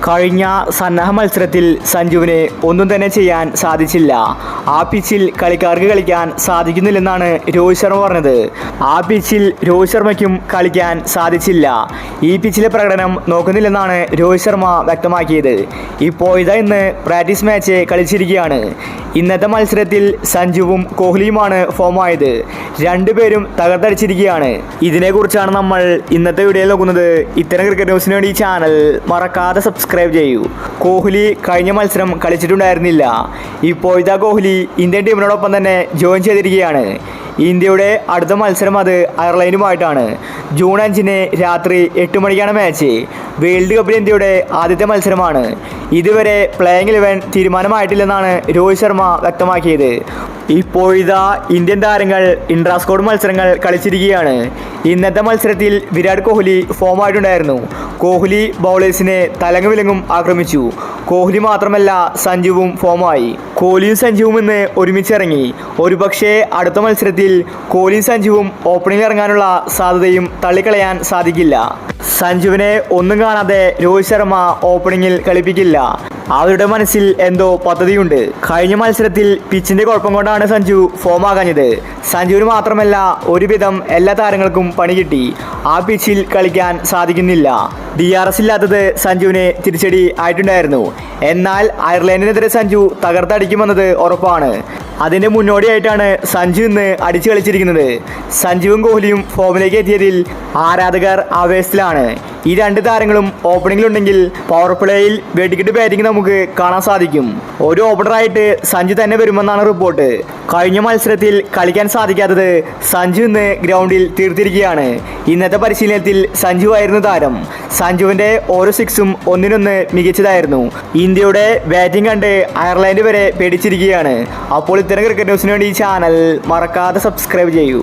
കഴിഞ്ഞ സന്നാഹ മത്സരത്തിൽ സഞ്ജുവിന് ഒന്നും തന്നെ ചെയ്യാൻ സാധിച്ചില്ല. ആ പിച്ചിൽ കളിക്കാർക്ക് കളിക്കാൻ സാധിക്കുന്നില്ലെന്നാണ് രോഹിത് ശർമ്മ പറഞ്ഞത്. ആ പിച്ചിൽ രോഹിത് ശർമ്മയ്ക്കും കളിക്കാൻ സാധിച്ചില്ല. ഈ പിച്ചിലെ പ്രകടനം നോക്കുന്നില്ലെന്നാണ് രോഹിത് ശർമ്മ വ്യക്തമാക്കിയത്. ഇപ്പോൾ ഇന്ന് പ്രാക്ടീസ് മാച്ച് കളിച്ചിരിക്കുകയാണ്. ഇന്നത്തെ മത്സരത്തിൽ സഞ്ജുവും കോഹ്ലിയുമാണ് ഫോമായത്. രണ്ടുപേരും തകർത്തടിച്ചിരിക്കുകയാണ്. ഇതിനെക്കുറിച്ചാണ് നമ്മൾ ഇന്നത്തെ വീഡിയോയിൽ നോക്കുന്നത്. ഇത്തരം ക്രിക്കറ്റ് ന്യൂസിന് വേണ്ടി ഈ ചാനൽ മറക്കാതെ സബ്സ്ക്രൈബ് ചെയ്യൂ. കോഹ്ലി കഴിഞ്ഞ മത്സരം കളിച്ചിട്ടുണ്ടായിരുന്നില്ല. ഇപ്പോൾ കോഹ്ലി ഇന്ത്യൻ ടീമിനോടൊപ്പം തന്നെ ജോയിൻ ചെയ്തിരിക്കുകയാണ്. ഇന്ത്യയുടെ അടുത്ത മത്സരം അത് അയർലൻഡുമായിട്ടാണ്. ജൂൺ 5 രാത്രി 8 മണിക്കാണ് മാച്ച്. വേൾഡ് കപ്പിൽ ഇന്ത്യയുടെ ആദ്യത്തെ മത്സരമാണ്. ഇതുവരെ പ്ലേയിങ് 11 തീരുമാനമായിട്ടില്ലെന്നാണ് രോഹിത് ശർമ്മ വ്യക്തമാക്കിയത്. ഇപ്പോഴിതാ ഇന്ത്യൻ താരങ്ങൾ ഇൻട്രാ സ്ക്വാഡ് മത്സരങ്ങൾ കളിച്ചിരിക്കുകയാണ്. ഇന്നത്തെ മത്സരത്തിൽ വിരാട് കോഹ്ലി ഫോമായിട്ടുണ്ടായിരുന്നു. കോഹ്ലി ബൗളേഴ്സിനെ തലങ്ങും വിലങ്ങും ആക്രമിച്ചു. കോഹ്ലി മാത്രമല്ല, സഞ്ജുവും ഫോമായി. കോഹ്ലിയും സഞ്ജുവും ഇന്ന് ഒരുമിച്ചിറങ്ങി. ഒരുപക്ഷെ അടുത്ത മത്സരത്തിൽ കോഹ്ലിയും സഞ്ജുവും ഓപ്പണിംഗിൽ ഇറങ്ങാനുള്ള സാധ്യതയും തള്ളിക്കളയാൻ സാധിക്കില്ല. സഞ്ജുവിനെ ഒന്നും കാണാതെ രോഹിത് ശർമ്മ ഓപ്പണിംഗിൽ കളിപ്പിക്കില്ല. അവരുടെ മനസ്സിൽ എന്തോ പദ്ധതിയുണ്ട്. കഴിഞ്ഞ മത്സരത്തിൽ പിച്ചിന്റെ കുഴപ്പം കൊണ്ടാണ് സഞ്ജു ഫോമാകാഞ്ഞത്. സഞ്ജുവിന് മാത്രമല്ല, ഒരുവിധം എല്ലാ താരങ്ങൾക്കും പണി കിട്ടി. ആ പിച്ചിൽ കളിക്കാൻ സാധിക്കുന്നില്ല. DRS ഇല്ലാത്തത് സഞ്ജുവിന് തിരിച്ചടി ആയിട്ടുണ്ടായിരുന്നു. എന്നാൽ അയർലൻഡിനെതിരെ സഞ്ജു തകർത്തടിക്കുമെന്നത് ഉറപ്പാണ്. അതിൻ്റെ മുന്നോടിയായിട്ടാണ് സഞ്ജു ഇന്ന് അടിച്ചു കളിച്ചിരിക്കുന്നത്. സഞ്ജുവും കോഹ്ലിയും ഫോമിലേക്ക് എത്തിയതിൽ ആരാധകർ ആവേശത്തിലാണ്. ഈ രണ്ട് താരങ്ങളും ഓപ്പണിംഗിലുണ്ടെങ്കിൽ പവർ പ്ലേയിൽ വെടിക്കെട്ട് ബാറ്റിംഗ് നമുക്ക് കാണാൻ സാധിക്കും. ഒരു ഓപ്പണറായിട്ട് സഞ്ജു തന്നെ വരുമെന്നാണ് റിപ്പോർട്ട്. കഴിഞ്ഞ മത്സരത്തിൽ കളിക്കാൻ സാധിക്കാത്തത് സഞ്ജു ഇന്ന് ഗ്രൗണ്ടിൽ തീർത്തിരിക്കുകയാണ്. ഇന്നത്തെ പരിശീലനത്തിൽ സഞ്ജു ആയിരുന്നു താരം. സഞ്ജുവിൻ്റെ ഓരോ സിക്സും ഒന്നിനൊന്ന് മികച്ചതായിരുന്നു. ഇന്ത്യയുടെ ബാറ്റിംഗ് കണ്ട് അയർലൻഡ് വരെ പേടിച്ചിരിക്കുകയാണ്. അപ്പോൾ ഇത്തരം ക്രിക്കറ്റ് ന്യൂസിന് വേണ്ടി ഈ ചാനൽ മറക്കാതെ സബ്സ്ക്രൈബ് ചെയ്യൂ.